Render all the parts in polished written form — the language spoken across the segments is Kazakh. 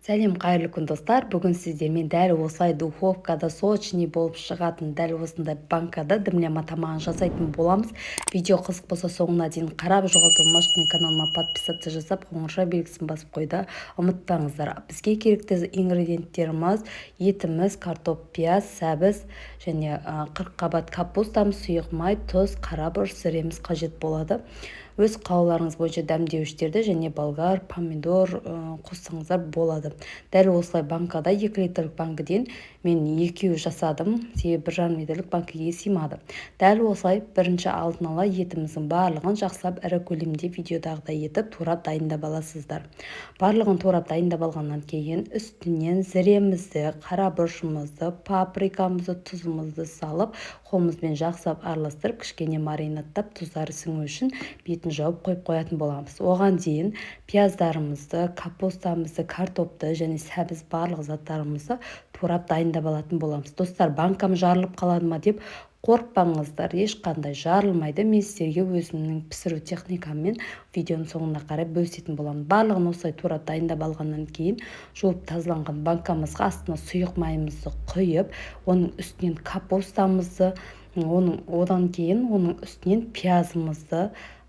Сәлем, қайырлы күн достар. Бүгін сіздермен дәл осылай духовкада сочный болып шығатын дәл осындай банкада дымляма тамағын жасайтын боламыз. Видео қызық болса соңына дейін қарап, жоғалтылмаш каналыма подписаться жасап, қоңырша белгісін басып қойды ұмытпаңыздар. Бізге керекті ингредиенттеріміз етіміз, картоп, пияз, сәбіз және 40 қабат капустамыз, сұйық май, тұз, қара бұрыш, зіреміз қажет болады. Өз қалауларыңыз бойынша дәмдеуіштерді және болгар, помидор қоссаңыздар болады. Дәл осылай банкада 2 литрлік банкіден мен 2 жасадым, себебі 1,5 литрлік банкіге сыймады. Дәл осылай бірінші алдын ала етіміздің барлығын жақсылап ірі көлемде видеодағыдай етіп турап дайындап аласыздар. Барлығын турап дайындап алғаннан кейін үстінен зіремізді, қара бұрышымызды, паприкамызды, тұзымызды салып, қолымызбен жақсылап араластырып, кішкене маринадтап, тұздары сіңу үшін бетін жауып қойып қоятын боламыз. Оған дейін пияздарымызды, капустамызды, картопты және сәбіз барлық заттарымызды турап дайындап алатын боламыз. Достар, банкам жарылып қалады ма деп қорықпаңыздар, ешқандай жарылмайды. Мен сіздерге өзімнің пісіру техникаммен видеоның соңына қарай бөлісетін боламын. Барлығын осылай турап дайындап алғаннан кейін жуып тазаланған банкамызға астына сұйық майымызды құйып, оның үстінен капустамызды, одан кейін оның үстінен пиязымызды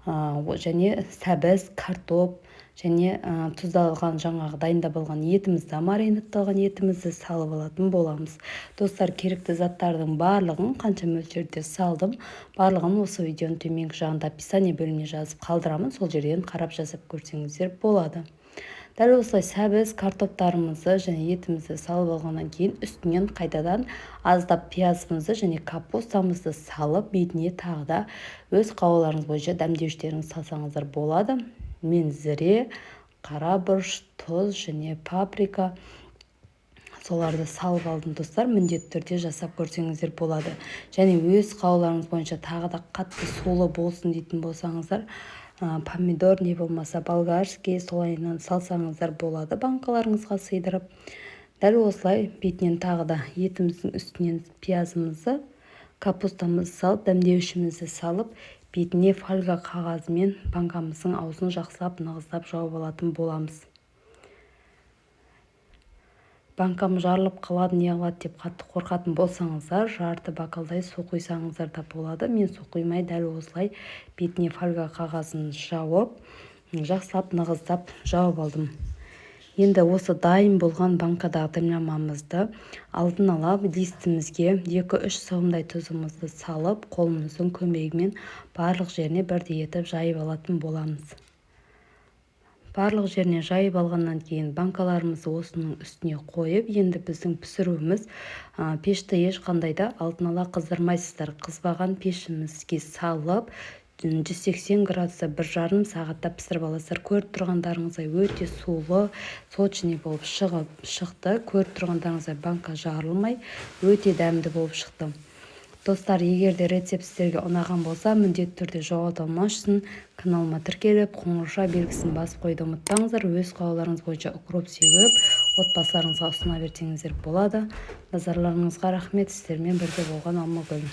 және сәбіз, картоп және тұздалған жаңағы дайындап алған етімізді, маринадталған етімізді салып алатын боламыз. Достар, керекті заттардың барлығын қанша мөлшерде салдым, барлығын осы видеоның төменгі жағында описание бөліміне жазып қалдырамын, сол жерден қарап жасап көрсеңіздер болады. Дәл осылай сәбіз, картоптарымызды және етімізді салып алғаннан кейін үстінен қайтадан аздап пиязымызды және капустамызды салып, бетіне тағы да өз қалауларыңыз бойынша дәмдеуіштеріңізді салсаңыздар болады. Мен зіре, қара бұрыш, тұз және паприка соларды салып алдым достар. Міндетті түрде жасап көрсеңіздер болады. Және өз қалауларыңыз бойынша тағы да қатты сулы болсын дейтін болсаңыздар, помидор не болмаса болгарский солайынан салсаңыздар болады банкаларыңызға сыйдырып. Дәл осылай бетінен тағы да етіміздің үстінен пиязымызды, капустамызды салып, дәмдеуішімізді салып, бетіне фольга қағазымен банкамыздың аузын жақсылап нығыздап жауып алатын боламыз. Банкам жарылып қалады, не қылады деп қатты қорқатын болсаңыздар, жарты бокалдай су құйсаңыздар да болады. Мен су құймай дәл осылай бетіне фольга қағазын жауып, жақсылап нығыздап жауып алдым. Енді осы дайын болған банкадағы дымлямамызды алдын ала листімізге 2-3 саумдай тұзымызды салып, қолымыздың көмегімен барлық жеріне бірдей етіп жайып алатын боламыз. Барлық жеріне жайып алғаннан кейін банкаларымызды осының үстіне қойып, енді біздің пісіруіміз пешті ешқандай да алдын ала қыздырмайсыздар. Қызбаған пешімізге салып, 180 градуста 1,5 сағатта пісіріп аласыздар. Көріп тұрғандарыңыздай өте сулы, сочный болып шықты. Көріп тұрғандарыңыздай банка жарылмай, өте дәмді болып шықты. Достар, егер де рецепт сіздерге ұнаған болса, міндетті түрде жоғалтылмас үшін каналыма тіркеліп, қоңырша белгісін басып қойды ұмытпаңыздар. Өз қалауларыңыз бойынша укроп сеуіп, отбасыларыңызға ұсына берсеңіздер болады. Назарларыңызға рахмет. Сіздермен бірге болған Алмагүл.